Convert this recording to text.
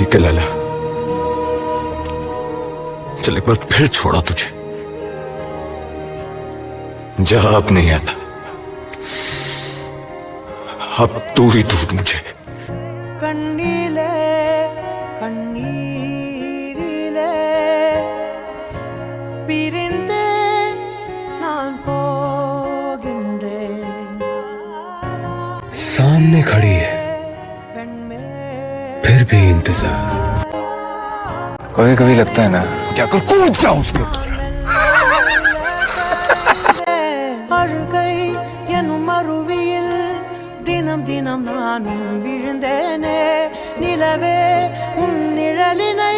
ठीक है लैला, चल एक बार फिर छोड़ा तुझे, जा अब नहीं आता, अब तू ही ढूंढ मुझे. கண்ணிலே கண்ணீரிலே பிரிந்தே நான் போகின்றேன். सामने खड़ी है फिर भी इंतजार. कभी कभी लगता है ना जाकर कूद जाऊं उसके ऊपर. அழுகை எனும் அருவியில் தினம் தினம் நானும் விழுந்தேனே. நிலவே உன் நிழலினை